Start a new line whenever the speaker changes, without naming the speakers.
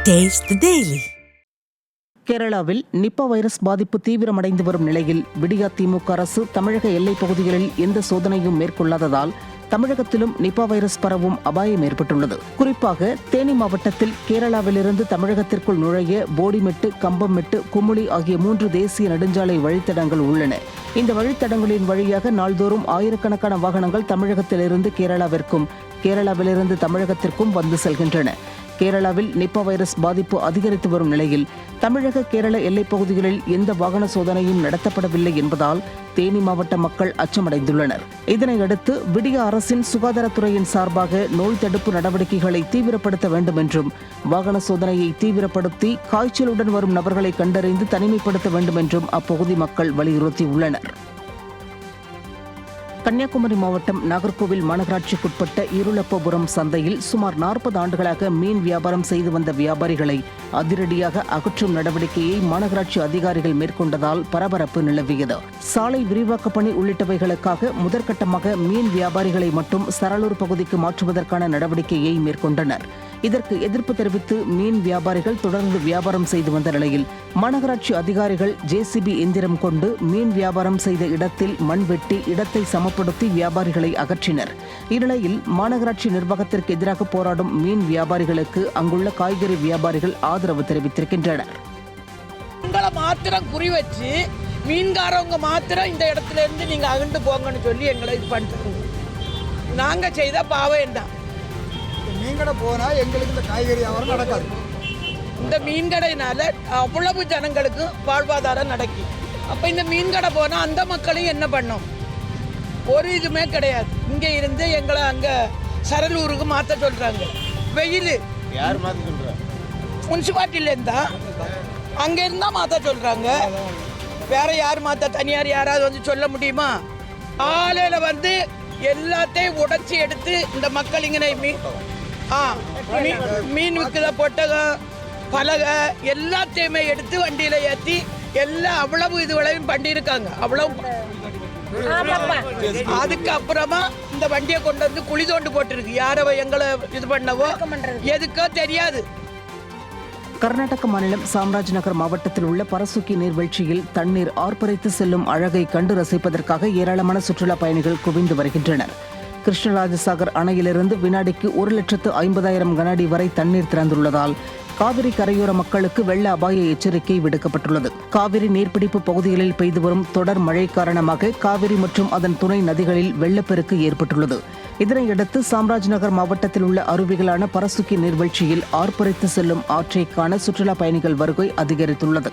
Taste the Daily.
கேரளாவில் நிப்பா virus பாதிப்பு தீவிரமடைந்து வரும் நிலையில் விடியா திமுக அரசு தமிழக எல்லைப் பகுதிகளில் எந்த சோதனையும் மேற்கொள்ளாததால் தமிழகத்திலும் நிப்பா வைரஸ் பரவும் அபாயம் ஏற்பட்டுள்ளது. குறிப்பாக தேனி மாவட்டத்தில் கேரளாவிலிருந்து தமிழகத்திற்குள் நுழைய போடிமெட்டு, கம்பம்மெட்டு, குமுளி ஆகிய 3 தேசிய நெடுஞ்சாலை வழித்தடங்கள் உள்ளன. இந்த வழித்தடங்களின் வழியாக நாள்தோறும் ஆயிரக்கணக்கான வாகனங்கள் தமிழகத்திலிருந்து கேரளாவிற்கும், கேரளாவிலிருந்து தமிழகத்திற்கும் வந்து செல்கின்றன. கேரளாவில் நிப்பா வைரஸ் பாதிப்பு அதிகரித்து வரும் நிலையில் தமிழக கேரள எல்லைப் பகுதிகளில் எந்த வாகன சோதனையும் நடத்தப்படவில்லை என்பதால் தேனி மாவட்ட மக்கள் அச்சமடைந்துள்ளனர். இதனையடுத்து விடிய அரசின் சுகாதாரத்துறையின் சார்பாக நோய் தடுப்பு நடவடிக்கைகளை தீவிரப்படுத்த வேண்டும் என்றும், வாகன சோதனையை தீவிரப்படுத்தி காய்ச்சலுடன் வரும் நபர்களை கண்டறிந்து தனிமைப்படுத்த வேண்டும் என்றும் அப்பகுதி மக்கள் வலியுறுத்தியுள்ளனர். கன்னியாகுமரி மாவட்டம் நாகர்கோவில் மாநகராட்சிக்குட்பட்ட இருளப்பபுரம் சந்தையில் சுமார் 40 ஆண்டுகளாக மீன் வியாபாரம் செய்து வந்த வியாபாரிகளை அதிரடியாக அகற்றும் நடவடிக்கையை மாநகராட்சி அதிகாரிகள் மேற்கொண்டதால் பரபரப்பு நிலவியது. சாலை விரிவாக்க பணி உள்ளிட்டவைகளுக்காக முதற்கட்டமாக மீன் வியாபாரிகளை மட்டும் சரளூர் பகுதிக்கு மாற்றுவதற்கான நடவடிக்கையை மேற்கொண்டனர். இதற்கு எதிர்ப்பு தெரிவித்து மீன் வியாபாரிகள் தொடர்ந்து வியாபாரம் செய்து வந்த நிலையில் மாநகராட்சி அதிகாரிகள் JCB எந்திரம் கொண்டு மீன் வியாபாரம் செய்த இடத்தில் மண் வெட்டி இடத்தை சமப்படுத்தி வியாபாரிகளை அகற்றினர். இந்நிலையில் மாநகராட்சி நிர்வாகத்திற்கு எதிராக போராடும் மீன் வியாபாரிகளுக்கு அங்குள்ள காய்கறி வியாபாரிகள் ஆதரவு தெரிவித்திருக்கின்றனர்.
மாத்திரம் குறி வச்சு மீன்காரவங்க மாத்திரம் இந்த இடத்துல இருந்து நீங்க அகண்டு போங்கன்னு சொல்லி எங்களை இது பண்ணிட்டு நாங்க செய்த பாவம் என்ன
மீன்கடை போனா எங்களுக்கு இந்த காய்கறி வியாபாரம் நடக்காது.
இந்த மீன்கடையினால அவ்வளவு ஜனங்களுக்கு வாழ்வாதாரம் நடக்கும். அப்ப இந்த மீன்கடை போனா அந்த மக்களையும் என்ன பண்ணும்? ஒரு இதுமே கிடையாது. இங்க இருந்து எங்களை அங்க சரலூருக்கு மாத்த சொல்றாங்க. வெயில்
யார் மாத்த சொல்றாங்க?
முனிசிபாலிட்டில இருந்தா அங்க இருந்தா மாத்த சொல்றாங்க. வேற யார் மாத்த? தனியார் யாராவது வந்து சொல்ல முடியுமா? ஆலையில வந்து எல்லாத்தையும் உடைச்சி எடுத்து இந்த மக்கள் இங்கே மீன் விற்கிற பொட்டகம், பலகை எல்லாத்தையுமே எடுத்து வண்டியில ஏற்றி எல்லாம் அவ்வளவு இதுவளையும் பண்ணியிருக்காங்க. அவ்வளவு அதுக்கப்புறமா இந்த வண்டியை கொண்டு வந்து குழி தோண்டு போட்டிருக்கு. யாரவ எங்களை இது பண்ணவோ எதுக்கோ தெரியாது.
கர்நாடக மாநிலம் சாம்ராஜ்நகர் மாவட்டத்தில் உள்ள பரசுக்கி நீர்வீழ்ச்சியில் தண்ணீர் ஆர்ப்பரித்து செல்லும் அழகை கண்டு ரசிப்பதற்காக ஏராளமான சுற்றுலா பயணிகள் குவிந்து வருகின்றனர். கிருஷ்ணராஜசாகர் அணையிலிருந்து வினாடிக்கு 1,50,000 கன அடி வரை தண்ணீர் திறந்துள்ளதால் காவிரி கரையோர மக்களுக்கு வெள்ள அபாய எச்சரிக்கை விடுக்கப்பட்டுள்ளது. காவிரி நீர்பிடிப்பு பகுதிகளில் பெய்து வரும் தொடர் மழை காரணமாக காவிரி மற்றும் அதன் துணை நதிகளில் வெள்ளப்பெருக்கு ஏற்பட்டுள்ளது. இதனையடுத்து சாம்ராஜ்நகர் மாவட்டத்தில் உள்ள அருவிகளான பரசுக்கி நீர்வீழ்ச்சியில் ஆர்ப்பரித்து செல்லும் ஆற்றை காண சுற்றுலா பயணிகள் வருகை அதிகரித்துள்ளது.